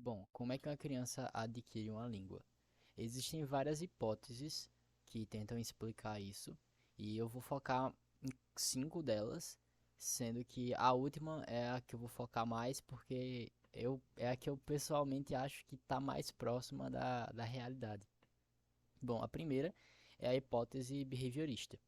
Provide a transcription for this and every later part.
Bom, como é que uma criança adquire uma língua? Existem várias hipóteses que tentam explicar isso, e eu vou focar em 5 delas, sendo que a última é a que eu vou focar mais porque é a que eu pessoalmente acho que está mais próxima da realidade. Bom, a primeira é a hipótese behaviorista.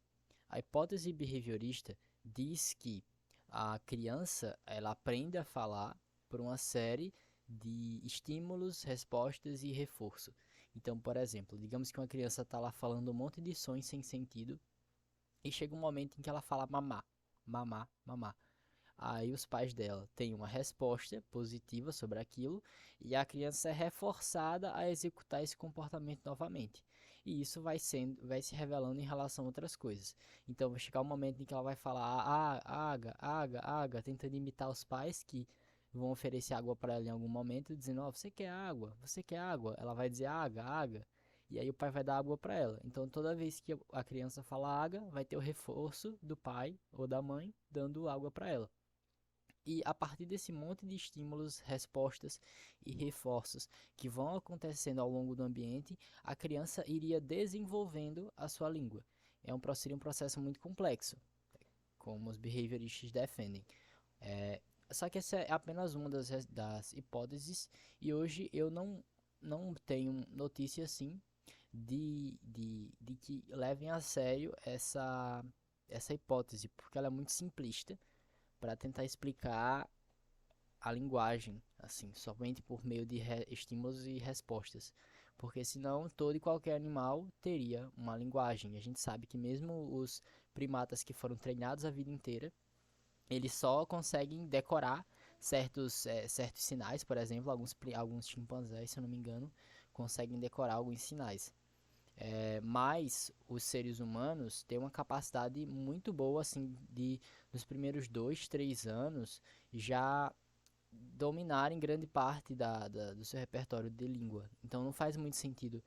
A hipótese behaviorista diz que a criança ela aprende a falar por uma série de estímulos, respostas e reforço. Então, por exemplo, digamos que uma criança está lá falando um monte de sons sem sentido e chega um momento em que ela fala mamá, mamá, mamá. Aí os pais dela têm uma resposta positiva sobre aquilo e a criança é reforçada a executar esse comportamento novamente. E isso vai se revelando em relação a outras coisas. Então vai chegar um momento em que ela vai falar aga, aga, aga, tentando imitar os pais que vão oferecer água para ela em algum momento, dizendo: "Ó, você quer água? Você quer água?" Ela vai dizer aga, aga. E aí o pai vai dar água para ela. Então toda vez que a criança fala água, vai ter o reforço do pai ou da mãe dando água para ela. E a partir desse monte de estímulos, respostas e reforços que vão acontecendo ao longo do ambiente, a criança iria desenvolvendo a sua língua. Seria um processo muito complexo, como os behavioristas defendem. É, Só que essa é apenas uma das hipóteses, e hoje eu não tenho notícia assim de que levem a sério essa hipótese, porque ela é muito simplista para tentar explicar a linguagem, assim, somente por meio de estímulos e respostas. Porque senão todo e qualquer animal teria uma linguagem. A gente sabe que mesmo os primatas que foram treinados a vida inteira, eles só conseguem decorar certos sinais, por exemplo, alguns chimpanzés, se eu não me engano, conseguem decorar alguns sinais. Mas os seres humanos têm uma capacidade muito boa, assim, nos primeiros 2, 3 anos, já dominarem grande parte do seu repertório de língua. Então não faz muito sentido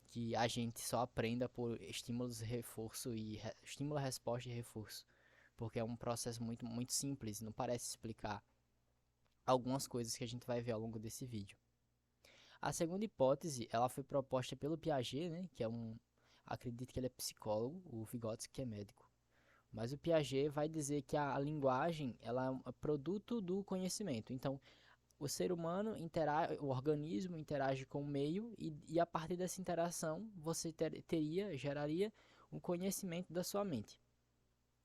que a gente só aprenda por estímulos, reforço e estímulo, resposta e reforço, porque é um processo muito simples, não parece explicar algumas coisas que a gente vai ver ao longo desse vídeo. A segunda hipótese, ela foi proposta pelo Piaget, né, que acredito que ele é psicólogo, o Vygotsky que é médico. Mas o Piaget vai dizer que a linguagem ela é um produto do conhecimento. Então, o ser humano interage, o organismo interage com o meio e a partir dessa interação você geraria um conhecimento da sua mente.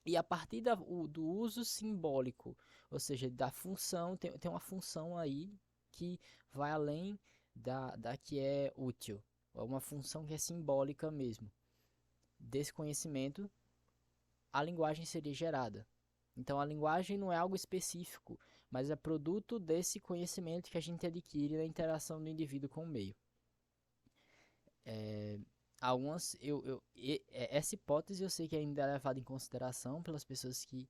E a partir do uso simbólico, ou seja, da função, tem uma função aí que vai além da que é útil, é uma função que é simbólica mesmo. Desse conhecimento, a linguagem seria gerada. Então a linguagem não é algo específico, mas é produto desse conhecimento que a gente adquire na interação do indivíduo com o meio. É, essa hipótese eu sei que ainda é levada em consideração pelas pessoas que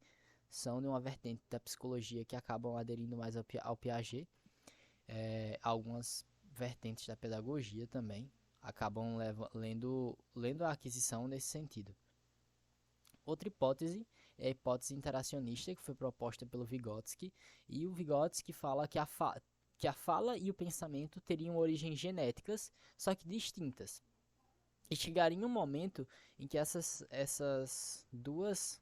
são de uma vertente da psicologia que acabam aderindo mais ao Piaget. Algumas vertentes da pedagogia também acabam lendo a aquisição nesse sentido. Outra hipótese é a hipótese interacionista, que foi proposta pelo Vygotsky, e o Vygotsky fala que a fala e o pensamento teriam origens genéticas, só que distintas. E chegaria um momento em que essas duas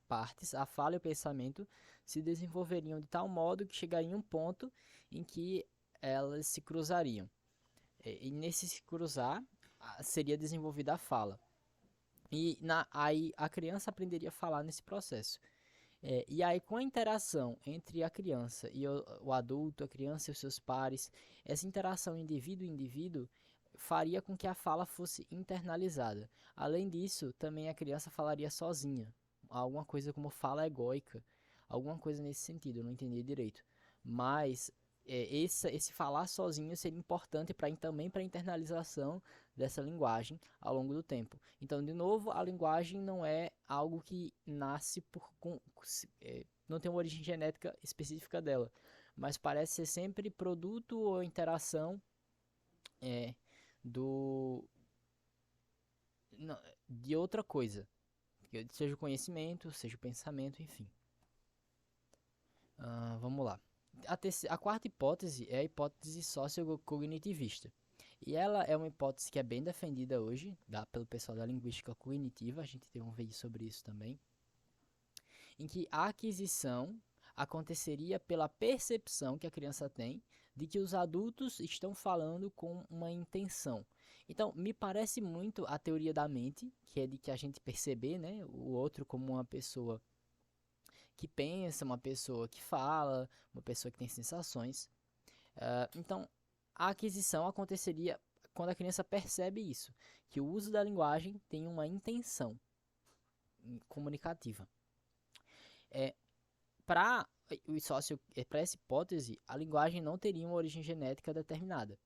partes, a fala e o pensamento, se desenvolveriam de tal modo que chegaria um ponto em que elas se cruzariam. E nesse se cruzar, seria desenvolvida a fala. Aí a criança aprenderia a falar nesse processo. E aí, com a interação entre a criança e o adulto, a criança e os seus pares, essa interação indivíduo-indivíduo faria com que a fala fosse internalizada. Além disso, também a criança falaria sozinha, alguma coisa como fala egóica, alguma coisa nesse sentido, eu não entendi direito. Mas esse falar sozinho seria importante também para a internalização dessa linguagem ao longo do tempo. Então, de novo, a linguagem não é algo que nasce não tem uma origem genética específica dela, mas parece ser sempre produto ou interação é, do não, de outra coisa, seja o conhecimento, seja o pensamento, enfim. Vamos lá. A quarta hipótese é a hipótese sociocognitivista. E ela é uma hipótese que é bem defendida hoje pelo pessoal da linguística cognitiva, a gente tem um vídeo sobre isso também, em que a aquisição aconteceria pela percepção que a criança tem de que os adultos estão falando com uma intenção. Então, me parece muito a teoria da mente, que é de que a gente perceber, né, o outro como uma pessoa que pensa, uma pessoa que fala, uma pessoa que tem sensações. Então, a aquisição aconteceria quando a criança percebe isso, que o uso da linguagem tem uma intenção comunicativa. Para essa hipótese, a linguagem não teria uma origem genética determinada.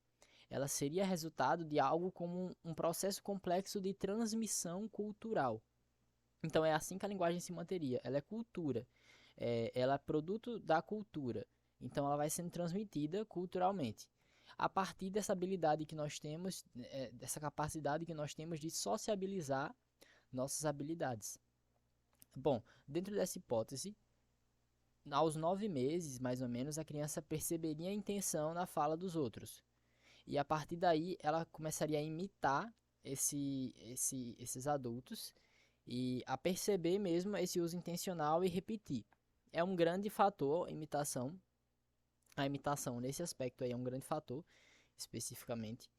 Ela seria resultado de algo como um processo complexo de transmissão cultural. Então é assim que a linguagem se manteria. Ela é cultura. Ela é produto da cultura. Então ela vai sendo transmitida culturalmente. A partir dessa habilidade que nós temos, dessa capacidade que nós temos de sociabilizar nossas habilidades. Bom, dentro dessa hipótese, aos 9 meses, mais ou menos, a criança perceberia a intenção na fala dos outros. E a partir daí, ela começaria a imitar esses adultos e a perceber mesmo esse uso intencional e repetir. É um grande fator, a imitação nesse aspecto aí é um grande fator, especificamente.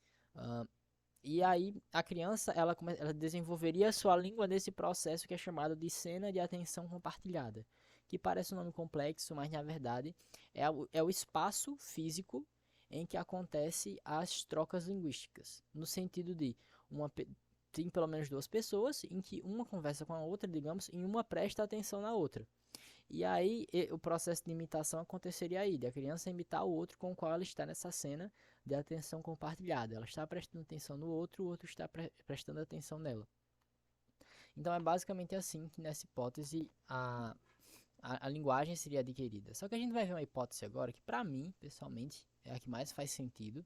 E aí, a criança, ela desenvolveria a sua língua nesse processo que é chamado de cena de atenção compartilhada, que parece um nome complexo, mas na verdade é o espaço físico em que acontece as trocas linguísticas, no sentido de tem pelo menos duas pessoas em que uma conversa com a outra, digamos, e uma presta atenção na outra. E aí o processo de imitação aconteceria aí, de a criança imitar o outro com o qual ela está nessa cena de atenção compartilhada. Ela está prestando atenção no outro, o outro está prestando atenção nela. Então é basicamente assim que nessa hipótese a linguagem seria adquirida. Só que a gente vai ver uma hipótese agora que, para mim, pessoalmente, é a que mais faz sentido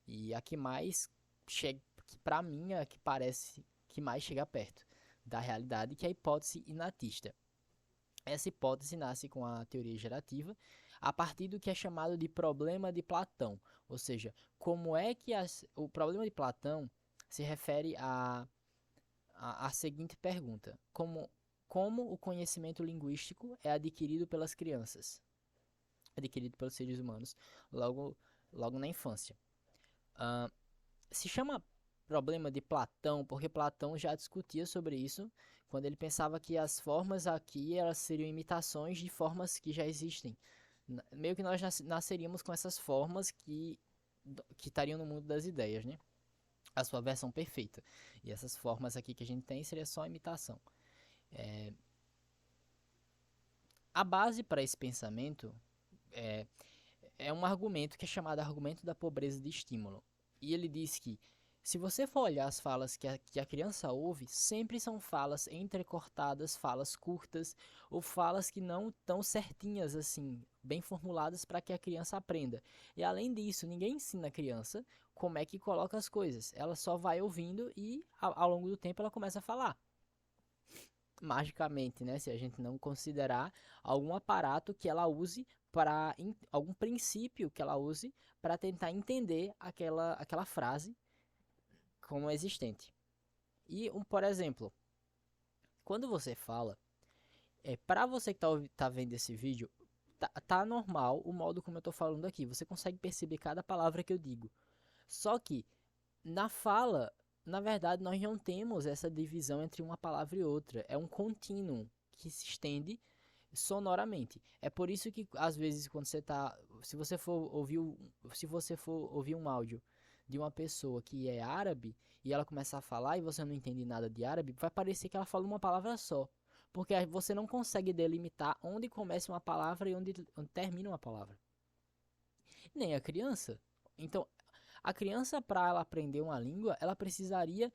e a que mais chega, que para mim é a que parece que mais chega perto da realidade, que é a hipótese inatista. Essa hipótese nasce com a teoria gerativa a partir do que é chamado de problema de Platão, ou seja, como é que o problema de Platão se refere a seguinte pergunta: como o conhecimento linguístico é adquirido pelas crianças, adquirido pelos seres humanos, logo na infância. Se chama problema de Platão porque Platão já discutia sobre isso quando ele pensava que as formas aqui elas seriam imitações de formas que já existem. Meio que nós nasceríamos com essas formas que estariam no mundo das ideias, né? A sua versão perfeita. E essas formas aqui que a gente tem seria só imitação. A base para esse pensamento é um argumento que é chamado argumento da pobreza de estímulo. E ele diz que, se você for olhar as falas que a criança ouve, sempre são falas entrecortadas, falas curtas, ou falas que não estão certinhas, assim, bem formuladas para que a criança aprenda. E além disso, ninguém ensina a criança como é que coloca as coisas. Ela só vai ouvindo e, ao longo do tempo, ela começa a falar. Magicamente, né? Se a gente não considerar algum aparato que ela use para algum princípio que ela use para tentar entender aquela frase como existente. E, por exemplo, quando você fala, para você que tá vendo esse vídeo, tá normal o modo como eu tô falando aqui. Você consegue perceber cada palavra que eu digo. Só que, na fala, na verdade, nós não temos essa divisão entre uma palavra e outra. É um contínuo que se estende sonoramente. É por isso que, às vezes, quando se você for ouvir um áudio de uma pessoa que é árabe e ela começar a falar e você não entende nada de árabe, vai parecer que ela fala uma palavra só. Porque você não consegue delimitar onde começa uma palavra e onde termina uma palavra. Nem a criança. Então, a criança, para ela aprender uma língua, ela precisaria,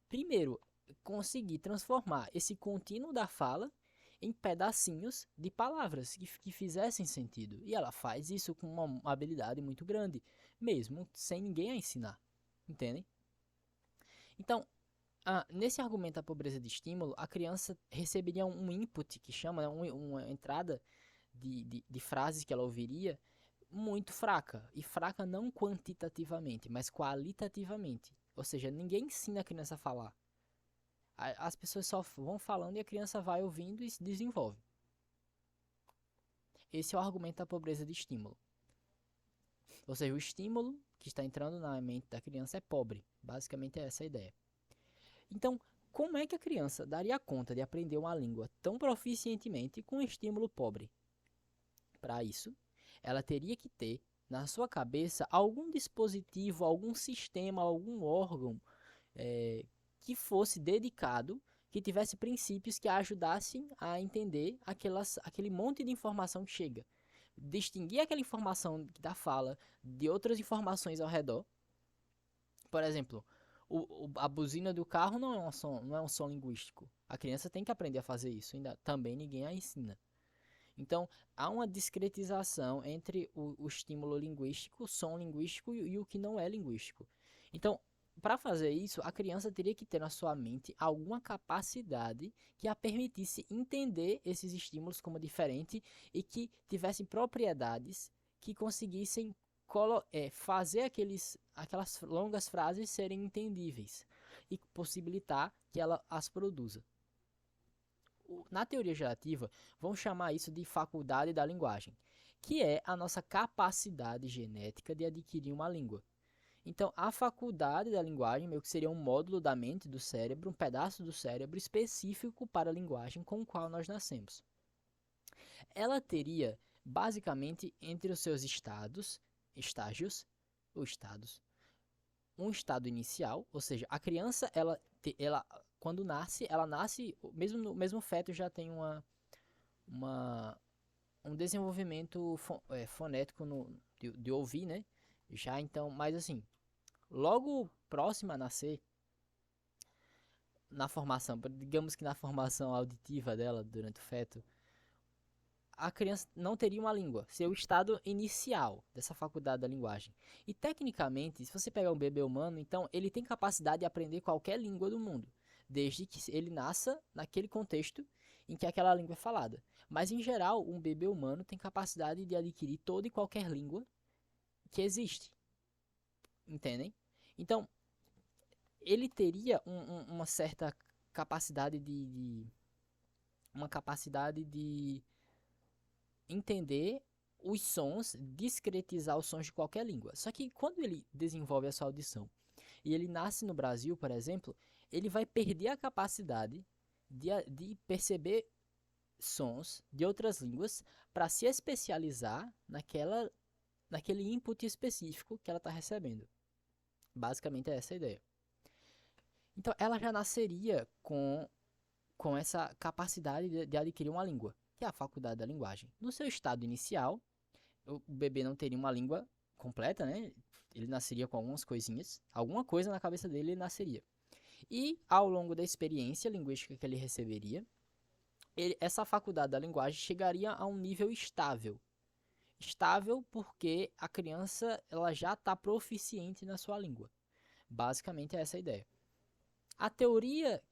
primeiro, conseguir transformar esse contínuo da fala em pedacinhos de palavras que fizessem sentido. E ela faz isso com uma habilidade muito grande, mesmo sem ninguém a ensinar. Entendem? Então, nesse argumento da pobreza de estímulo, a criança receberia um input, que chama, né, uma entrada de frases que ela ouviria, muito fraca. E fraca não quantitativamente, mas qualitativamente. Ou seja, ninguém ensina a criança a falar. As pessoas só vão falando e a criança vai ouvindo e se desenvolve. Esse é o argumento da pobreza de estímulo. Ou seja, o estímulo que está entrando na mente da criança é pobre. Basicamente é essa a ideia. Então, como é que a criança daria conta de aprender uma língua tão proficientemente com um estímulo pobre? Para isso, ela teria que ter na sua cabeça algum dispositivo, algum sistema, algum órgão que fosse dedicado, que tivesse princípios que a ajudassem a entender aquele monte de informação que chega. Distinguir aquela informação da fala de outras informações ao redor. Por exemplo, a buzina do carro não é um som linguístico. A criança tem que aprender a fazer isso, ainda também ninguém a ensina. Então, há uma discretização entre o estímulo linguístico, o som linguístico e o que não é linguístico. Então, para fazer isso, a criança teria que ter na sua mente alguma capacidade que a permitisse entender esses estímulos como diferente e que tivessem propriedades que conseguissem fazer aquelas longas frases serem entendíveis e possibilitar que ela as produza. Na teoria gerativa, vamos chamar isso de faculdade da linguagem, que é a nossa capacidade genética de adquirir uma língua. Então, a faculdade da linguagem meio que seria um módulo da mente, do cérebro, um pedaço do cérebro específico para a linguagem com o qual nós nascemos. Ela teria, basicamente, entre os seus estágios, ou estados, um estado inicial, ou seja, a criança, ela quando nasce, ela nasce, mesmo no mesmo feto já tem um desenvolvimento fonético de ouvir, né? Já então, mas assim, logo próximo a nascer, digamos que na formação auditiva dela durante o feto, a criança não teria uma língua, seria o estado inicial dessa faculdade da linguagem. E tecnicamente, se você pegar um bebê humano, então ele tem capacidade de aprender qualquer língua do mundo, desde que ele nasça naquele contexto em que aquela língua é falada. Mas em geral, um bebê humano tem capacidade de adquirir toda e qualquer língua que existe. Entendem? Então, ele teria uma certa capacidade uma capacidade de entender os sons, discretizar os sons de qualquer língua. Só que quando ele desenvolve a sua audição e ele nasce no Brasil, por exemplo, ele vai perder a capacidade de perceber sons de outras línguas para se especializar naquele input específico que ela está recebendo. Basicamente é essa a ideia. Então ela já nasceria com essa capacidade de adquirir uma língua, que é a faculdade da linguagem. No seu estado inicial, o bebê não teria uma língua completa, né? Ele nasceria com algumas coisinhas, alguma coisa na cabeça dele ele nasceria. E ao longo da experiência linguística que ele receberia, essa faculdade da linguagem chegaria a um nível estável. Estável porque a criança ela já está proficiente na sua língua. Basicamente é essa a ideia. A teoria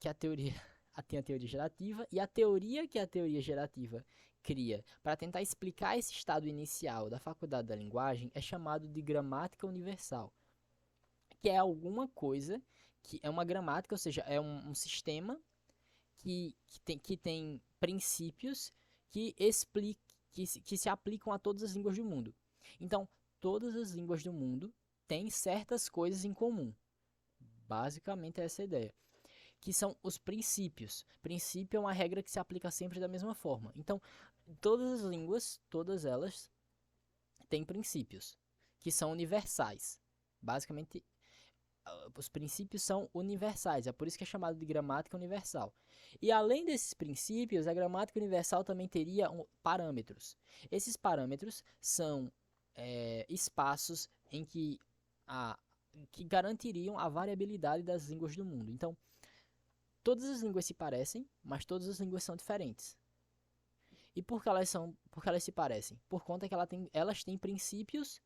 tem a teoria gerativa e a teoria que a teoria gerativa cria para tentar explicar esse estado inicial da faculdade da linguagem é chamado de gramática universal, que é alguma coisa que é uma gramática, ou seja, é um sistema que tem princípios que se aplicam a todas as línguas do mundo. Então, todas as línguas do mundo têm certas coisas em comum. Basicamente é essa a ideia. Que são os princípios. Princípio é uma regra que se aplica sempre da mesma forma. Então, todas as línguas, todas elas, têm princípios que são universais. Basicamente, os princípios são universais. É por isso que é chamado de gramática universal. E além desses princípios, a gramática universal também teria parâmetros. Esses parâmetros são espaços em que garantiriam a variabilidade das línguas do mundo. Então, todas as línguas se parecem, mas todas as línguas são diferentes. E por que elas se parecem? Por conta que elas têm princípios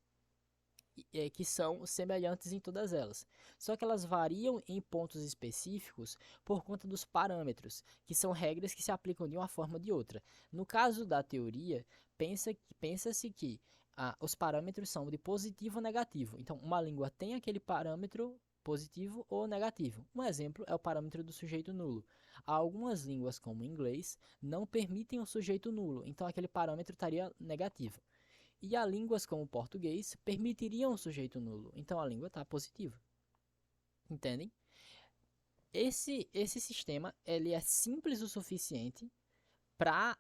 que são semelhantes em todas elas. Só que elas variam em pontos específicos por conta dos parâmetros, que são regras que se aplicam de uma forma ou de outra. No caso da teoria, pensa-se que os parâmetros são de positivo ou negativo. Então, uma língua tem aquele parâmetro positivo ou negativo. Um exemplo é o parâmetro do sujeito nulo. Há algumas línguas, como o inglês, não permitem o sujeito nulo, então aquele parâmetro estaria negativo. E há línguas como o português permitiriam o sujeito nulo, então a língua está positiva. Entendem? Esse sistema ele é simples o suficiente para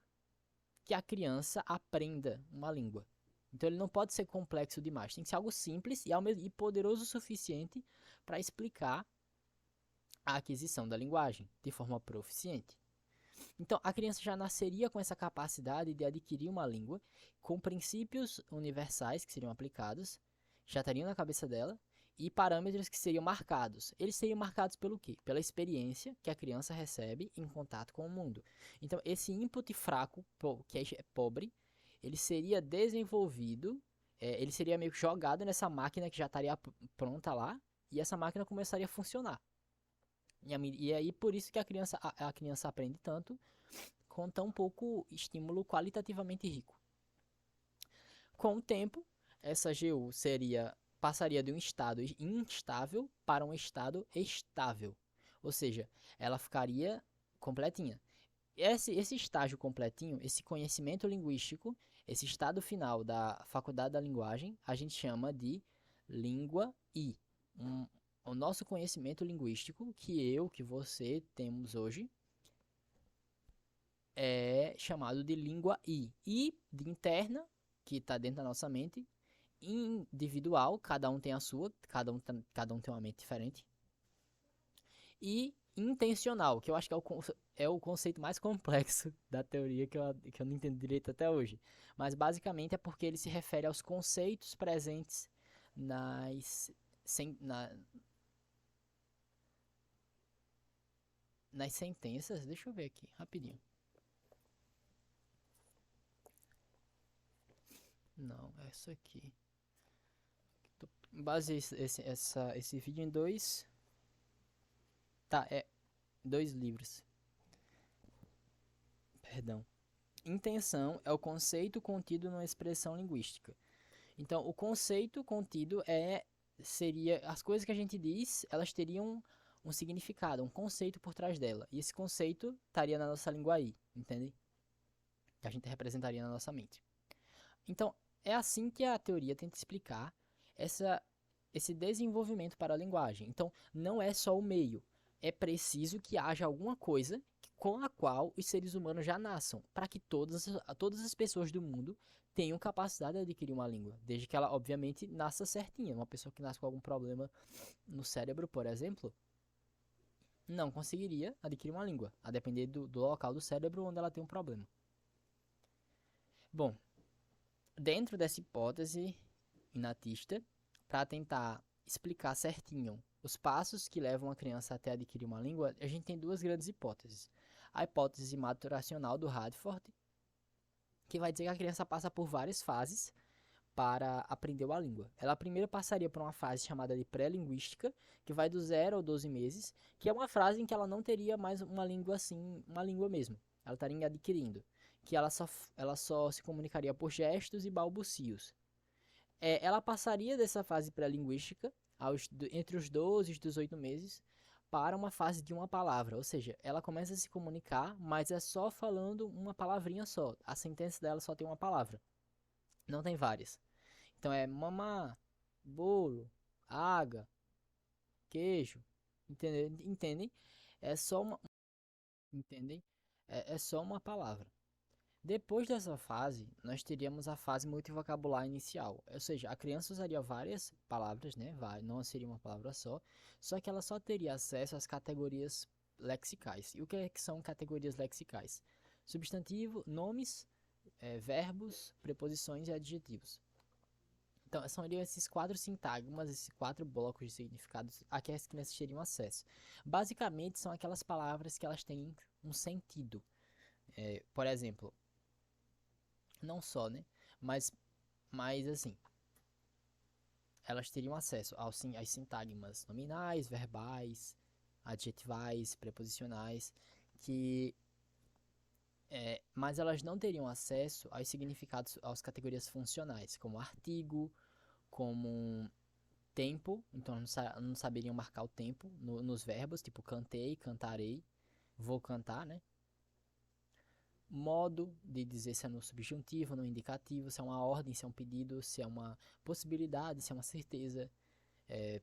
que a criança aprenda uma língua. Então ele não pode ser complexo demais, tem que ser algo simples e poderoso o suficiente para explicar a aquisição da linguagem de forma proficiente. Então a criança já nasceria com essa capacidade de adquirir uma língua com princípios universais que seriam aplicados, já estariam na cabeça dela, e parâmetros que seriam marcados. Eles seriam marcados pelo quê? Pela experiência que a criança recebe em contato com o mundo. Então, esse input fraco, que é pobre, ele seria desenvolvido, ele seria meio que jogado nessa máquina que já estaria pronta lá, e essa máquina começaria a funcionar. E aí, por isso que a criança aprende tanto, com tão pouco estímulo qualitativamente rico. Com o tempo, essa GU passaria de um estado instável para um estado estável. Ou seja, ela ficaria completinha. Esse estágio completinho, esse conhecimento linguístico, esse estado final da faculdade da linguagem, a gente chama de língua I. O nosso conhecimento linguístico, que você temos hoje, é chamado de língua I. I de interna, que está dentro da nossa mente, individual, cada um tem a sua, cada um tem uma mente diferente, e intencional, que eu acho que é o conceito mais complexo da teoria que eu não entendo direito até hoje. Mas basicamente é porque ele se refere aos conceitos presentes nas, sen, na, nas sentenças. Deixa eu ver aqui, rapidinho. Não, é isso aqui. Basei esse vídeo em dois. Tá, é dois livros. Perdão. Intenção é o conceito contido numa expressão linguística. Então, o conceito contido seria as coisas que a gente diz, elas teriam um significado, um conceito por trás dela. E esse conceito estaria na nossa língua aí, entende? Que a gente representaria na nossa mente. Então, é assim que a teoria tenta explicar esse desenvolvimento para a linguagem. Então, não é só o meio. É preciso que haja alguma coisa com a qual os seres humanos já nasçam, para que todas as pessoas do mundo tenham capacidade de adquirir uma língua, desde que ela, obviamente, nasça certinha. Uma pessoa que nasce com algum problema no cérebro, por exemplo, não conseguiria adquirir uma língua, a depender do local do cérebro onde ela tem um problema. Bom, dentro dessa hipótese inatista, para tentar explicar certinho os passos que levam a criança até adquirir uma língua, a gente tem duas grandes hipóteses. A hipótese maturacional do Radford, que vai dizer que a criança passa por várias fases para aprender a língua. Ela primeiro passaria por uma fase chamada de pré-linguística, que vai do 0 ao 12 meses, que é uma fase em que ela não teria mais uma língua assim, uma língua mesmo. Ela estaria adquirindo, que ela só se comunicaria por gestos e balbucios. Ela passaria dessa fase pré-linguística entre os 12 e os 18 meses para uma fase de uma palavra, ou seja, ela começa a se comunicar, mas é só falando uma palavrinha só. A sentença dela só tem uma palavra, não tem várias. Então é mamá, bolo, água, queijo, entendem? É só uma, entendem? É só uma palavra. Depois dessa fase, nós teríamos a fase multivocabular inicial, ou seja, a criança usaria várias palavras, né? Não seria uma palavra só que ela só teria acesso às categorias lexicais. E o que são categorias lexicais? Substantivo, nomes, verbos, preposições e adjetivos. Então, são esses quatro sintagmas, esses quatro blocos de significados a que as crianças teriam acesso. Basicamente, são aquelas palavras que elas têm um sentido. Por exemplo, não só, né? Mas assim, elas teriam acesso às sintagmas nominais, verbais, adjetivais, preposicionais, que mas elas não teriam acesso aos significados, às categorias funcionais, como artigo, como tempo, então não saberiam marcar o tempo nos verbos, tipo cantei, cantarei, vou cantar, né? Modo de dizer se é no subjuntivo, no indicativo, se é uma ordem, se é um pedido, se é uma possibilidade, se é uma certeza.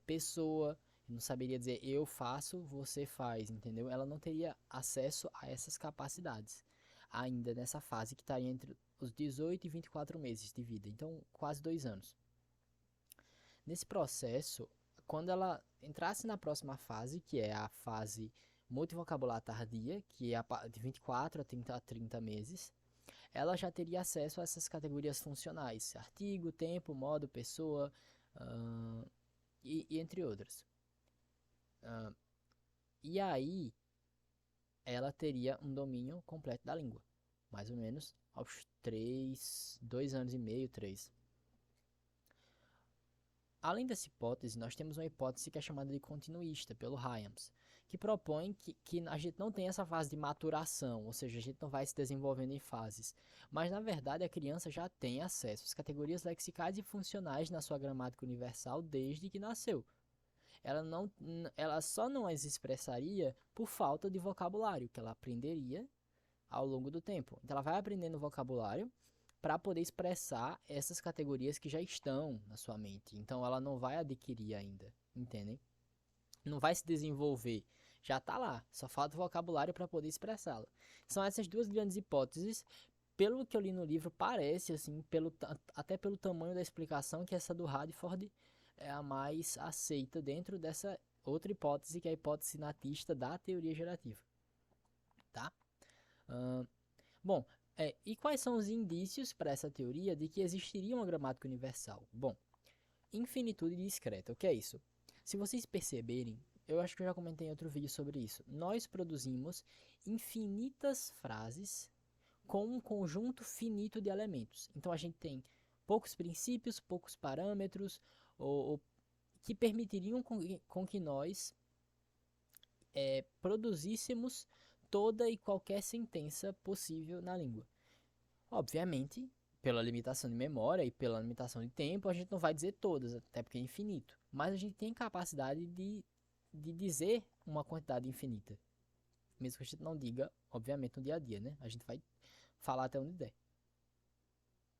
Pessoa, não saberia dizer eu faço, você faz, entendeu? Ela não teria acesso a essas capacidades ainda nessa fase que estaria entre os 18 e 24 meses de vida, então quase 2 anos. Nesse processo, quando ela entrasse na próxima fase, que é a fase multivocabular tardia, que é de 24 a 30 meses, ela já teria acesso a essas categorias funcionais: artigo, tempo, modo, pessoa, e entre outras. E aí, ela teria um domínio completo da língua, mais ou menos aos 2 anos e meio, 3. Além dessa hipótese, nós temos uma hipótese que é chamada de continuista, pelo Hyams, que propõe que a gente não tem essa fase de maturação, ou seja, a gente não vai se desenvolvendo em fases, mas na verdade a criança já tem acesso às categorias lexicais e funcionais na sua gramática universal desde que nasceu. Ela só não as expressaria por falta de vocabulário, que ela aprenderia ao longo do tempo. Então ela vai aprendendo vocabulário para poder expressar essas categorias que já estão na sua mente. Então ela não vai adquirir ainda, entendem? Não vai se desenvolver, já está lá, só falta o vocabulário para poder expressá-la. São essas duas grandes hipóteses. Pelo que eu li no livro, parece, assim, até pelo tamanho da explicação, que essa do Radford é a mais aceita dentro dessa outra hipótese, que é a hipótese natista da teoria gerativa. Tá? Bom, e quais são os indícios para essa teoria de que existiria uma gramática universal? Bom, infinitude discreta. O que é isso? Se vocês perceberem, eu acho que eu já comentei em outro vídeo sobre isso. Nós produzimos infinitas frases com um conjunto finito de elementos. Então a gente tem poucos princípios, poucos parâmetros, ou que permitiriam com que nós produzíssemos toda e qualquer sentença possível na língua. Obviamente, pela limitação de memória e pela limitação de tempo, a gente não vai dizer todas, até porque é infinito. Mas a gente tem capacidade de dizer uma quantidade infinita. Mesmo que a gente não diga, obviamente, no dia a dia, né? A gente vai falar até onde der.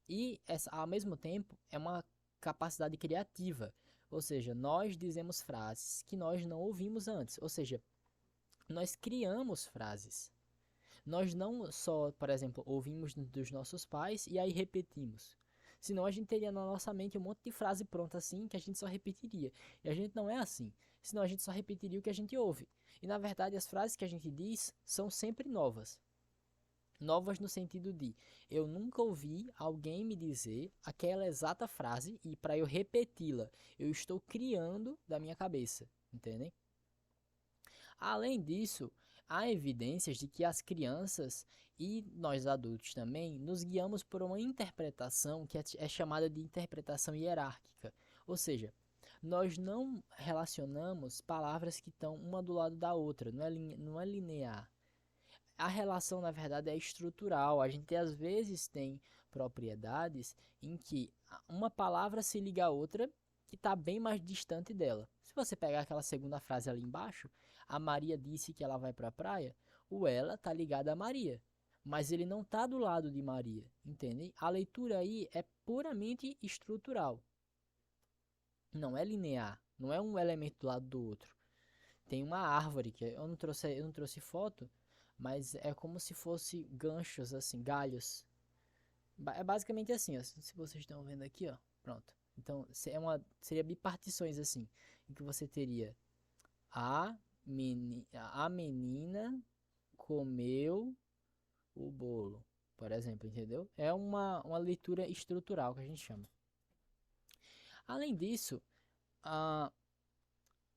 E, ao mesmo tempo, é uma capacidade criativa. Ou seja, nós dizemos frases que nós não ouvimos antes. Ou seja, nós criamos frases. Nós não só, por exemplo, ouvimos dos nossos pais e aí repetimos. Senão a gente teria na nossa mente um monte de frase pronta assim que a gente só repetiria. E a gente não é assim. Senão a gente só repetiria o que a gente ouve. E na verdade as frases que a gente diz são sempre novas. Novas no sentido de eu nunca ouvi alguém me dizer aquela exata frase e para eu repeti-la, eu estou criando da minha cabeça, entendem? Além disso, há evidências de que as crianças e nós adultos também nos guiamos por uma interpretação que é chamada de interpretação hierárquica. Ou seja, nós não relacionamos palavras que estão uma do lado da outra, não é linear. A relação, na verdade, é estrutural. A gente às vezes tem propriedades em que uma palavra se liga a outra que está bem mais distante dela. Se você pegar aquela segunda frase ali embaixo, a Maria disse que ela vai para a praia, o ela está ligado a Maria, mas ele não está do lado de Maria, entende? A leitura aí é puramente estrutural, não é linear, não é um elemento do lado do outro. Tem uma árvore que eu não trouxe foto, mas é como se fosse ganchos assim, galhos. É basicamente assim, ó, se vocês estão vendo aqui, ó, pronto. Então, seria bipartições assim, em que você teria a menina comeu o bolo, por exemplo, entendeu? É uma leitura estrutural que a gente chama. Além disso, a,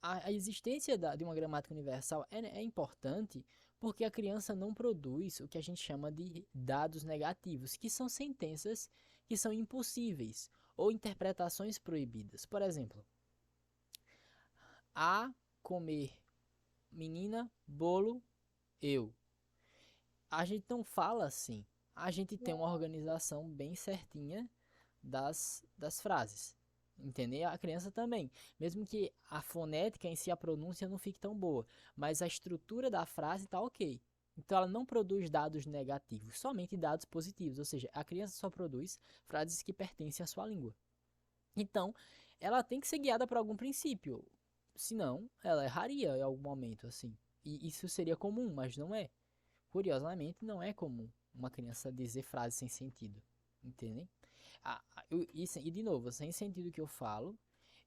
a existência de uma gramática universal é importante porque a criança não produz o que a gente chama de dados negativos, que são sentenças que são impossíveis ou interpretações proibidas. Por exemplo, a comer menina, bolo, eu. a gente não fala assim. A gente tem uma organização bem certinha das frases. Entender? A criança também. Mesmo que a fonética em si, a pronúncia não fique tão boa. Mas a estrutura da frase tá ok. Então ela não produz dados negativos, somente dados positivos. Ou seja, a criança só produz frases que pertencem à sua língua. Então, ela tem que ser guiada por algum princípio. Senão, ela erraria em algum momento, assim. E isso seria comum, mas não é. Curiosamente, não é comum uma criança dizer frases sem sentido. Entendem? E de novo, sem sentido que eu falo,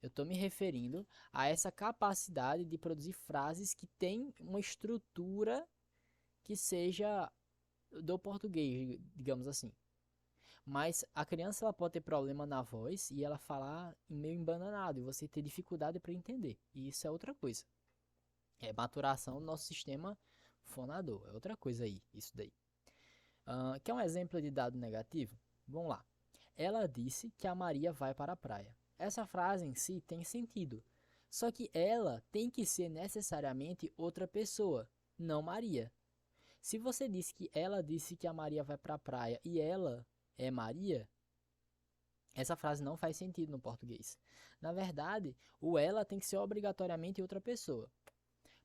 eu estou me referindo a essa capacidade de produzir frases que têm uma estrutura que seja do português, digamos assim. Mas a criança ela pode ter problema na voz e ela falar meio embananado e você ter dificuldade para entender. E isso é outra coisa. É maturação do nosso sistema fonador. É outra coisa aí, isso daí. Quer um exemplo de dado negativo? Vamos lá. Ela disse que a Maria vai para a praia. Essa frase em si tem sentido. Só que ela tem que ser necessariamente outra pessoa, não Maria. Se você disse que ela disse que a Maria vai para a praia e ela é Maria, essa frase não faz sentido no português. Na verdade, o ela tem que ser obrigatoriamente outra pessoa.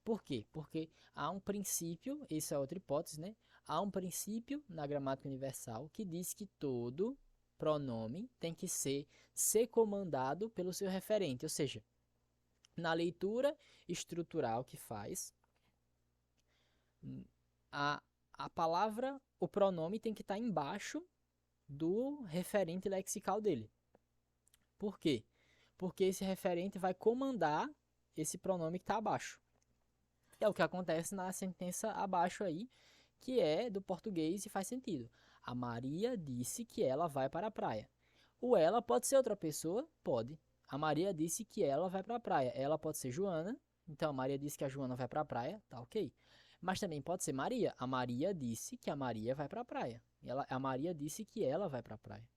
Por quê? Porque há um princípio, essa é outra hipótese, né? Há um princípio na gramática universal que diz que todo pronome tem que ser comandado pelo seu referente, ou seja, na leitura estrutural que faz, a, a palavra, o pronome tem que estar embaixo do referente lexical dele. Por quê? Porque esse referente vai comandar esse pronome que está abaixo. É o que acontece na sentença abaixo aí, que é do português e faz sentido. A Maria disse que ela vai para a praia. O ela pode ser outra pessoa? Pode. A Maria disse que ela vai para a praia. Ela pode ser Joana. Então a Maria disse que a Joana vai para a praia. Tá ok. Mas também pode ser Maria. A Maria disse que a Maria vai para a praia. A Maria disse que ela vai para a praia.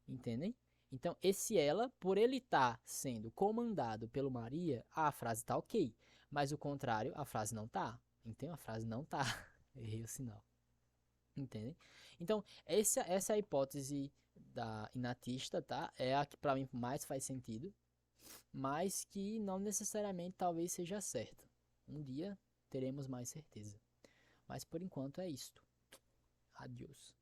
Entendem? Então, esse ela, por ele estar sendo comandado pelo Maria, a frase está ok. Mas o contrário, a frase não tá. Entende? A frase não tá. Errei o sinal. Entende? Então, essa é a hipótese da inatista, tá? É a que para mim mais faz sentido, mas que não necessariamente talvez seja certa. Um dia teremos mais certeza. Mas por enquanto é isto. Adiós.